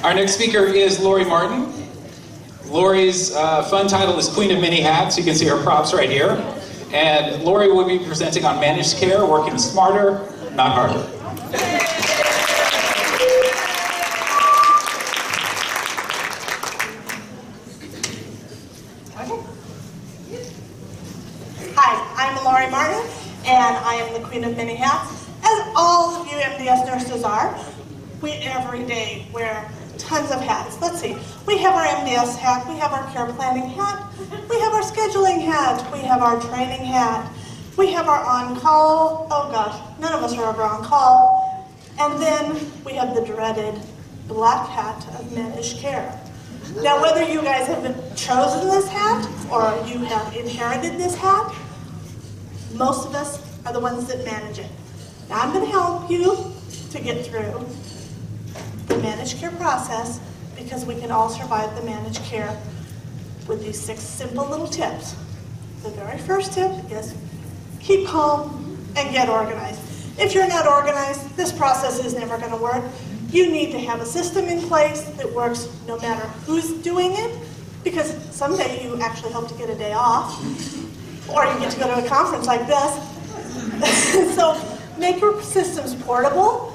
Our next speaker is Lori Martin. Lori's fun title is Queen of Many Hats. You can see her props right here. And Lori will be presenting on managed care, working smarter, not harder. Hi, I'm Lori Martin, and I am the Queen of Many Hats. As all of you MDS nurses are, we every day wear tons of hats. Let's see, we have our MDS hat, we have our care planning hat, we have our scheduling hat, we have our training hat, we have our on-call, oh gosh, none of us are ever on call, and then we have the dreaded black hat of managed care. Now whether you guys have chosen this hat or you have inherited this hat, most of us are the ones that manage it. Now I'm going to help you to get through the managed care process because we can all survive the managed care with these 6 simple little tips. The very first tip is keep calm and get organized. If you're not organized, this process is never going to work. You need to have a system in place that works no matter who's doing it, because someday you actually hope to get a day off, or you get to go to a conference like this. So make your systems portable,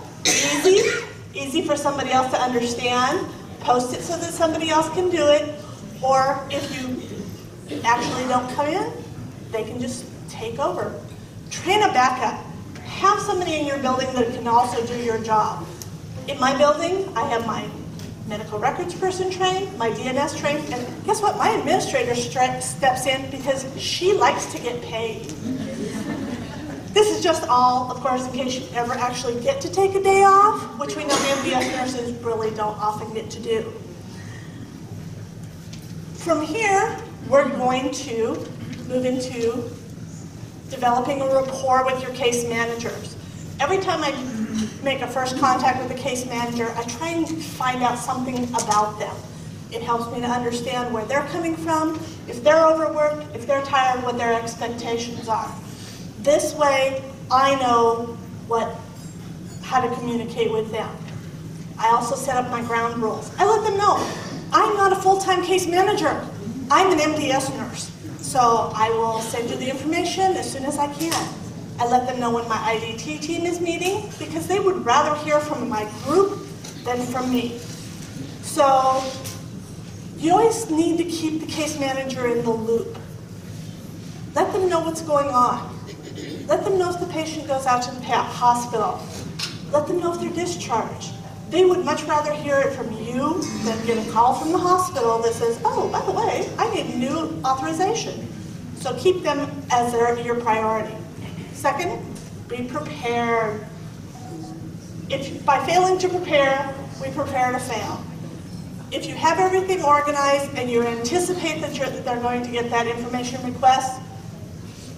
easy for somebody else to understand, post it so that somebody else can do it, or if you actually don't come in, they can just take over. Train a backup. Have somebody in your building that can also do your job. In my building, I have my medical records person trained, my DNS trained, and guess what? My administrator steps in because she likes to get paid. This is just all, of course, in case you ever actually get to take a day off, which we know MDS nurses really don't often get to do. From here, we're going to move into developing a rapport with your case managers. Every time I make a first contact with a case manager, I try and find out something about them. It helps me to understand where they're coming from, if they're overworked, if they're tired, what their expectations are. This way, I know how to communicate with them. I also set up my ground rules. I let them know, I'm not a full-time case manager. I'm an MDS nurse. So I will send you the information as soon as I can. I let them know when my IDT team is meeting because they would rather hear from my group than from me. So you always need to keep the case manager in the loop. Let them know what's going on. Let them know if the patient goes out to the hospital. Let them know if they're discharged. They would much rather hear it from you than get a call from the hospital that says, oh, by the way, I need a new authorization. So keep them as your priority. Second, be prepared. By failing to prepare, we prepare to fail. If you have everything organized and you anticipate that they're going to get that information request,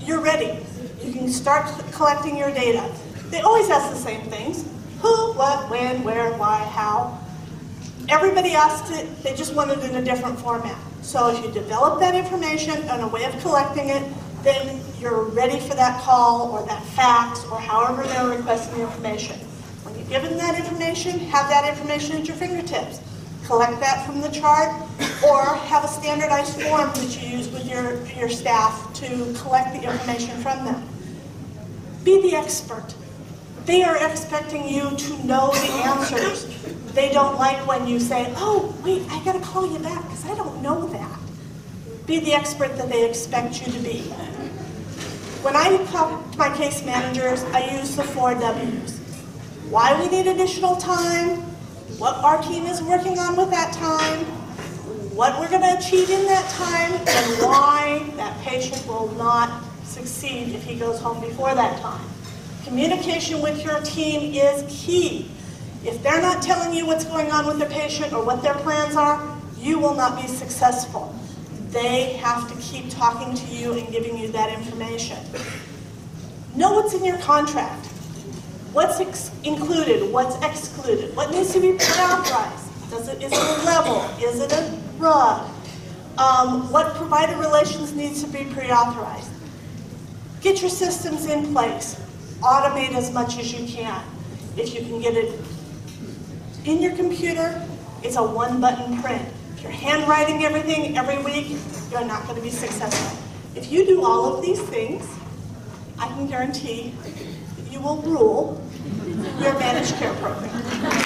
you're ready. You can start collecting your data. They always ask the same things. Who, what, when, where, why, how. Everybody asked it, they just want it in a different format. So if you develop that information and a way of collecting it, then you're ready for that call or that fax or however they're requesting the information. When you give them that information, have that information at your fingertips. Collect that from the chart or have a standardized form that you use with your staff to collect the information from them. Be the expert. They are expecting you to know the answers. They don't like when you say, oh, wait, I gotta call you back because I don't know that. Be the expert that they expect you to be. When I talk to my case managers, I use the 4 W's. Why we need additional time, what our team is working on with that time, what we're gonna achieve in that time, and why that patient will not succeed if he goes home before that time. Communication with your team is key. If they're not telling you what's going on with their patient or what their plans are, you will not be successful. They have to keep talking to you and giving you that information. Know what's in your contract. What's included, what's excluded, what needs to be pre-authorized. Is it a level? Is it a RUG? What provider relations needs to be pre-authorized. Get your systems in place. Automate as much as you can. If you can get it in your computer, it's a one-button print. If you're handwriting everything every week, you're not going to be successful. If you do all of these things, I can guarantee that you will rule your managed care program.